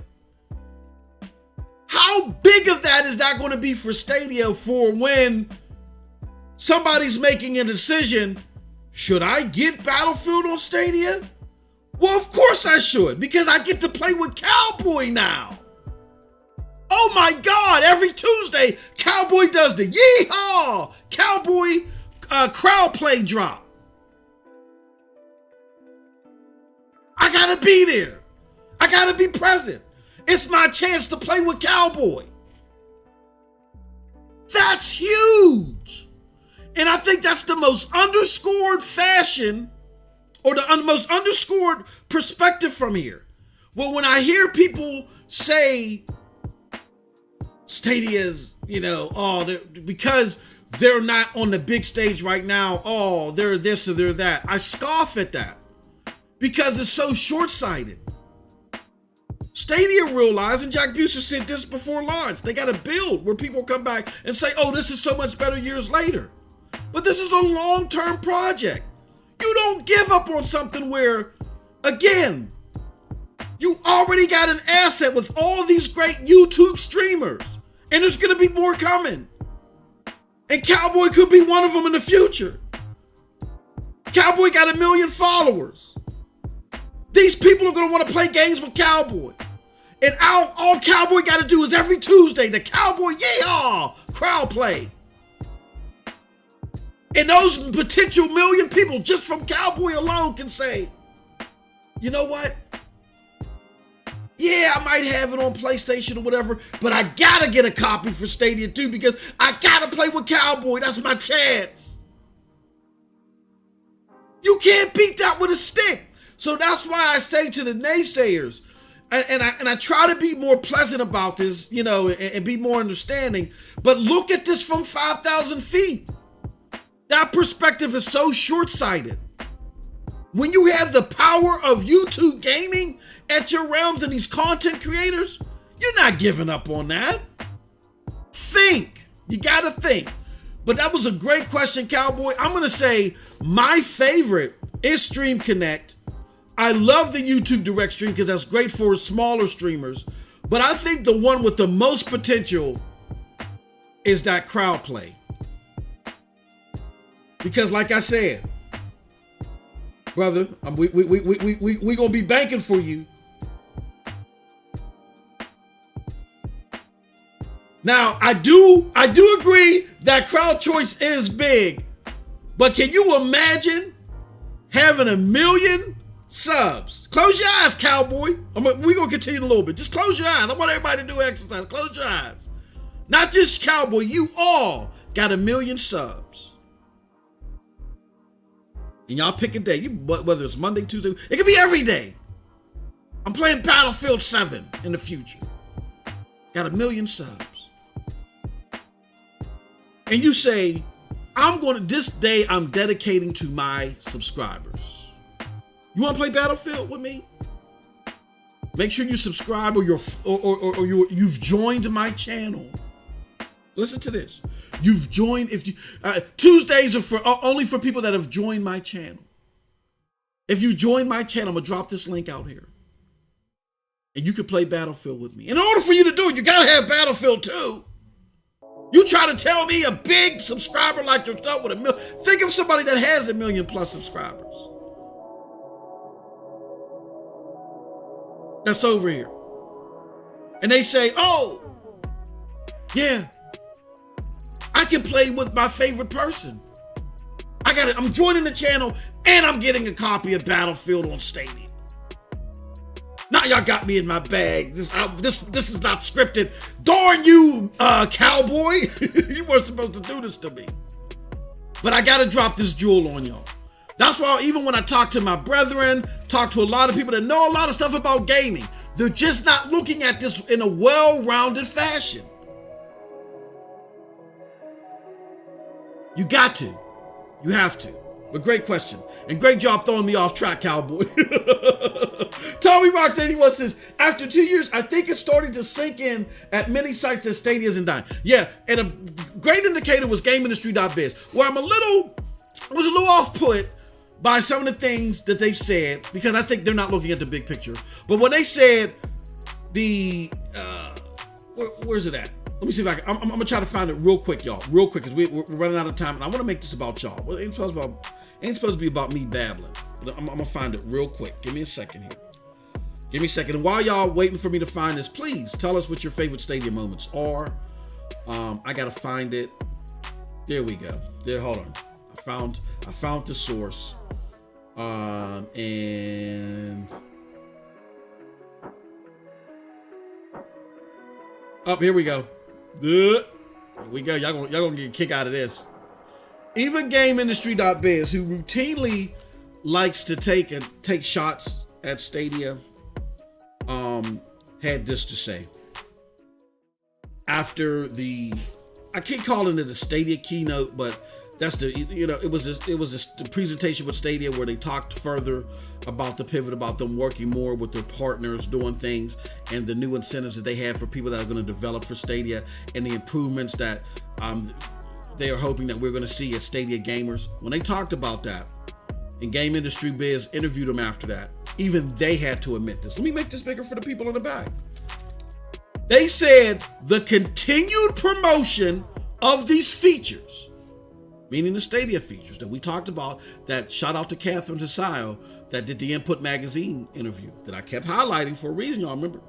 How big of that is that going to be for Stadia for when somebody's making a decision? Should I get Battlefield on Stadia? Well, of course I should, because I get to play with Cowboy now. Oh my God, every Tuesday, Cowboy does the yeehaw Cowboy crowd play drop. I gotta be there. I gotta be present. It's my chance to play with Cowboy. That's huge. And I think that's the most underscored fashion or the most underscored perspective from here. Well, when I hear people say Stadia's, because they're not on the big stage right now, they're this or they're that. I scoff at that because it's so short-sighted. Stadia realized, and Jack Buser said this before launch, they got to build where people come back and say, oh, this is so much better years later. But this is a long-term project. You don't give up on something where, again, you already got an asset with all these great YouTube streamers, and there's going to be more coming. And Cowboy could be one of them in the future. Cowboy got 1 million followers. These people are going to want to play games with Cowboy. And all Cowboy got to do is every Tuesday, the Cowboy yeehaw crowd play. And those potential 1 million people just from Cowboy alone can say, you know what? Yeah, I might have it on PlayStation or whatever, but I gotta get a copy for Stadia too because I gotta play with Cowboy. That's my chance. You can't beat that with a stick. So that's why I say to the naysayers, and I try to be more pleasant about this, and be more understanding, but look at this from 5,000 feet. That perspective is so short-sighted. When you have the power of YouTube gaming at your realms and these content creators, you're not giving up on that. Think. You gotta think. But that was a great question, Cowboy. I'm gonna say my favorite is Stream Connect. I love the YouTube Direct Stream because that's great for smaller streamers. But I think the one with the most potential is that crowd play. Because like I said, brother, we gonna be banking for you. Now, I do agree that crowd choice is big, but can you imagine having 1 million subs? Close your eyes, Cowboy. We're gonna continue a little bit. Just close your eyes. I want everybody to do exercise. Close your eyes. Not just Cowboy, you all got 1 million subs. And y'all pick a day, whether it's Monday, Tuesday, it could be every day. I'm playing Battlefield 7 in the future. Got 1 million subs. And you say, this day I'm dedicating to my subscribers. You want to play Battlefield with me? Make sure you subscribe or you've joined my channel. Listen to this. You've joined, Tuesdays are only for people that have joined my channel. If you join my channel, I'm gonna drop this link out here. And you can play Battlefield with me. In order for you to do it, you gotta have Battlefield 2. You try to tell me a big subscriber like yourself with 1 million. Think of somebody that has 1 million plus subscribers. That's over here. And they say, oh, yeah, I can play with my favorite person. I'm joining the channel and I'm getting a copy of Battlefield on Stadia. Now y'all got me in my bag. This is not scripted. Darn you, Cowboy. You weren't supposed to do this to me. But I gotta drop this jewel on y'all. That's why even when I talk to my brethren, talk to a lot of people that know a lot of stuff about gaming, they're just not looking at this in a well-rounded fashion. You got to. You have to. But great question. And great job throwing me off track, Cowboy. Tommy Rocks 81 says, after 2 years, I think it's starting to sink in at many sites that Stadia isn't dying. Yeah, and a great indicator was GameIndustry.biz, where I was a little off-put by some of the things that they've said, because I think they're not looking at the big picture. But when they said where's it at? Let me see if I can. I'm gonna try to find it real quick, y'all. Real quick, because we're running out of time, and I want to make this about y'all. Well, it ain't supposed to be about me babbling. But I'm gonna find it real quick. Give me a second here. Give me a second. And while y'all waiting for me to find this, please tell us what your favorite Stadia moments are. I gotta find it. There we go. There. Hold on. I found the source. And up here we go. Here we go. Y'all gonna get a kick out of this. Even GameIndustry.biz, who routinely likes to take shots at Stadia, had this to say. After I keep calling it a Stadia keynote, but that's it was the presentation with Stadia where they talked further about the pivot, about them working more with their partners, doing things, and the new incentives that they have for people that are going to develop for Stadia, and the improvements that they are hoping that we're going to see as Stadia gamers. When they talked about that, and Game Industry Biz interviewed them after that, even they had to admit this. Let me make this bigger for the people in the back. They said the continued promotion of these features, meaning the Stadia features that we talked about, that shout out to Catherine Tasayo that did the Input Magazine interview that I kept highlighting for a reason, y'all remember.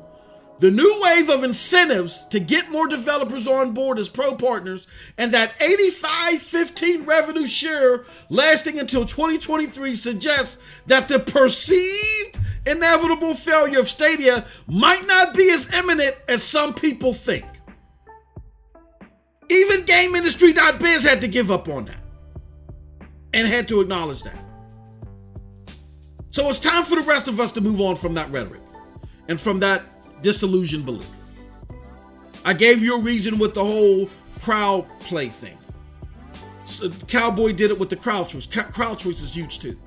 The new wave of incentives to get more developers on board as pro partners, and that 85-15 revenue share lasting until 2023 suggests that the perceived inevitable failure of Stadia might not be as imminent as some people think. Even GameIndustry.biz had to give up on that and had to acknowledge that. So it's time for the rest of us to move on from that rhetoric and from that disillusioned belief. I gave you a reason with the whole crowd play thing. So Cowboy did it with the crowd choice. Crowd choice is huge too.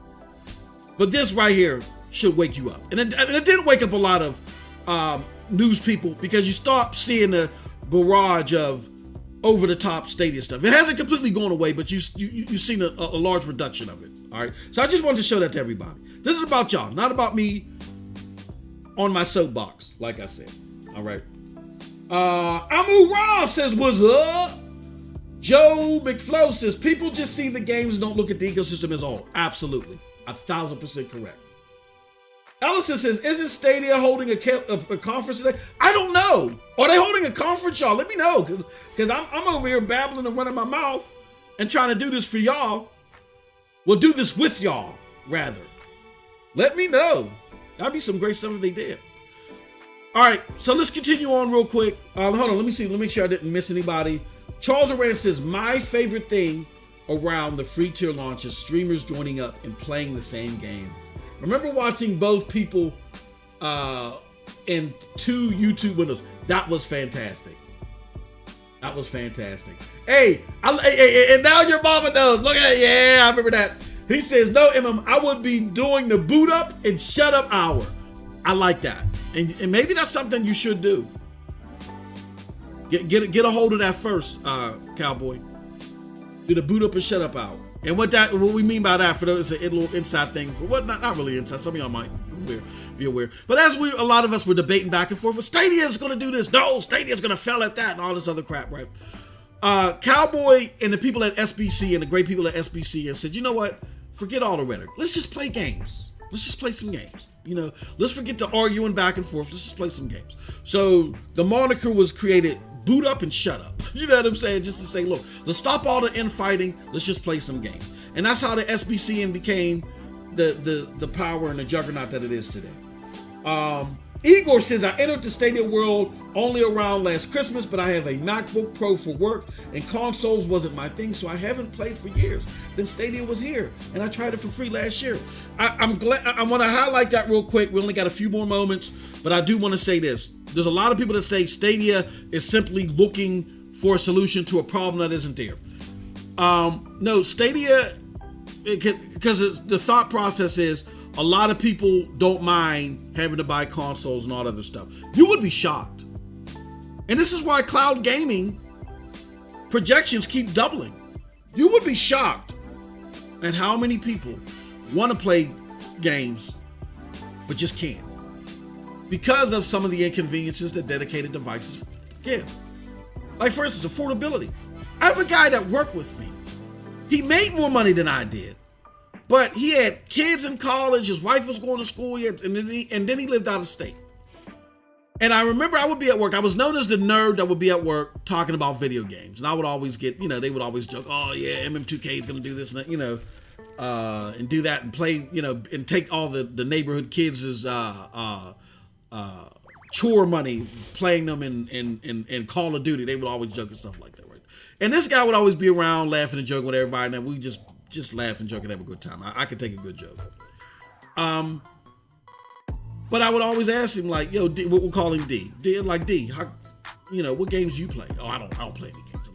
But this right here should wake you up. And it didn't wake up a lot of news people, because you start seeing the barrage of over-the-top Stadia stuff. It hasn't completely gone away, but you've seen a large reduction of it. All right. So I just wanted to show that to everybody. This is about y'all, not about me on my soapbox, like I said. All right. Amu Ra says, what's up? Joe McFlow says, people just see the games and don't look at the ecosystem as a whole. Absolutely. 1,000% correct. Ellison says, isn't Stadia holding a conference today? I don't know. Are they holding a conference, y'all? Let me know, because I'm over here babbling and running my mouth and trying to do this for y'all. We'll do this with y'all, rather. Let me know. That'd be some great stuff if they did. All right, so let's continue on real quick. Hold on, let me see. Let me make sure I didn't miss anybody. Charles Aran says, my favorite thing around the free tier launch is streamers joining up and playing the same game. Remember watching both people in two YouTube windows. That was fantastic. That was fantastic. Hey, and now your mama knows. Look at it. Yeah, I remember that. He says, no, I would be doing the boot up and shut up hour. I like that. And maybe that's something you should do. Get a hold of that first, Cowboy. Do the boot up and shut up hour. And what we mean by that, for those, is a little inside thing. For what? Not really inside. Some of y'all might be aware. But as a lot of us were debating back and forth, well, Stadia is going to do this. No, Stadia is going to fail at that, and all this other crap, right? Cowboy and the people at SBC and the great people at SBC said, you know what? Forget all the rhetoric. Let's just play games. Let's just play some games. Let's forget the arguing back and forth. Let's just play some games. So the moniker was created, boot up and shut up. You know what I'm saying? Just to say, look, let's stop all the infighting. Let's just play some games. And that's how the SBCN became the power and the juggernaut that it is today. Igor says, I entered the Stadia world only around last Christmas, but I have a MacBook Pro for work, and consoles wasn't my thing, so I haven't played for years. Then Stadia was here, and I tried it for free last year. I'm glad. I want to highlight that real quick. We only got a few more moments, but I do want to say this. There's a lot of people that say Stadia is simply looking for a solution to a problem that isn't there. No, Stadia, because the thought process is, a lot of people don't mind having to buy consoles and all that other stuff. You would be shocked. And this is why cloud gaming projections keep doubling. You would be shocked at how many people want to play games but just can't, because of some of the inconveniences that dedicated devices give. Like, for instance, affordability. I have a guy that worked with me. He made more money than I did. But he had kids in college, his wife was going to school, and then he lived out of state. And I remember I would be at work. I was known as the nerd that would be at work talking about video games. And I would always get, they would always joke, oh yeah, MM2K is going to do this and that, and do that and play, and take all the neighborhood kids' chore money, playing them in Call of Duty. They would always joke and stuff like that, right? And this guy would always be around laughing and joking with everybody, and we just laugh and joke and have a good time. I could take a good joke. But I would always ask him, like, D, we'll call him D. D, how, what games you play? Oh, I don't play any games.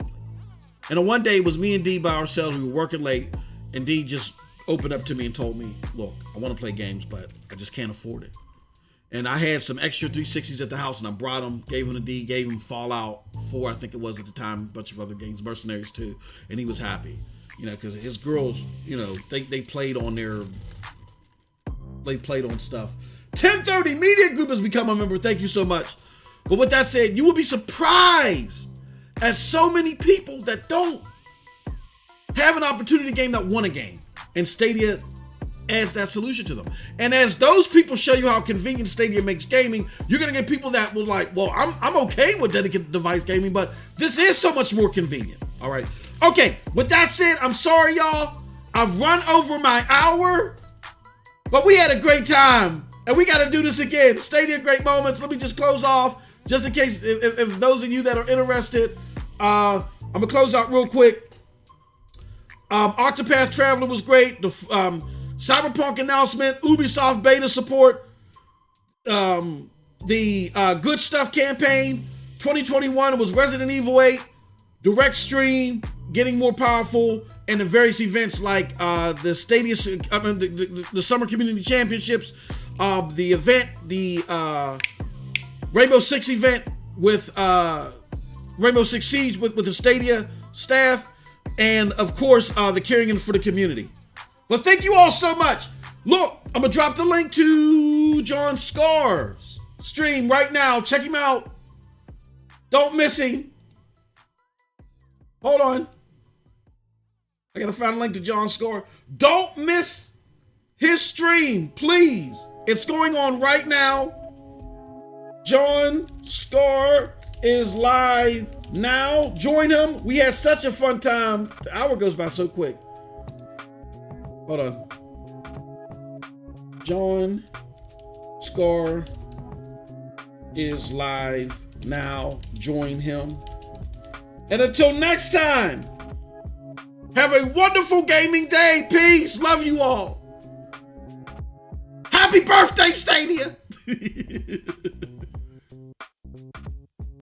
And then one day it was me and D by ourselves. We were working late, and D just opened up to me and told me, look, I want to play games, but I just can't afford it. And I had some extra 360s at the house, and I brought them, gave him to D, gave him Fallout 4, I think it was at the time, a bunch of other games, Mercenaries 2, and he was happy. Because his girls, they played on stuff. 1030 Media Group has become a member. Thank you so much. But with that said, you will be surprised at so many people that don't have an opportunity to game that want a game. And Stadia adds that solution to them. And as those people show you how convenient Stadia makes gaming, you're going to get people that will like, well, I'm okay with dedicated device gaming, but this is so much more convenient. All right. Okay, with that said, I'm sorry, y'all. I've run over my hour, but we had a great time, and we got to do this again. Stadia Great Moments. Let me just close off, just in case, if those of you that are interested, I'm going to close out real quick. Octopath Traveler was great. The Cyberpunk announcement, Ubisoft beta support, the Good Stuff campaign, 2021 was Resident Evil 8, direct stream, getting more powerful, and the various events like the Stadia, the Summer Community Championships, the event, the Rainbow Six event with Rainbow Six Siege with the Stadia staff, and of course the Carrying for the community. But thank you all so much. Look, I'm gonna drop the link to John Scar's stream right now. Check him out. Don't miss him. Hold on. I gotta find a link to John Scar. Don't miss his stream, please. It's going on right now. John Scar is live now. Join him. We had such a fun time. The hour goes by so quick. Hold on. John Scar is live now. Join him. And until next time, have a wonderful gaming day. Peace. Love you all. Happy birthday, Stadia.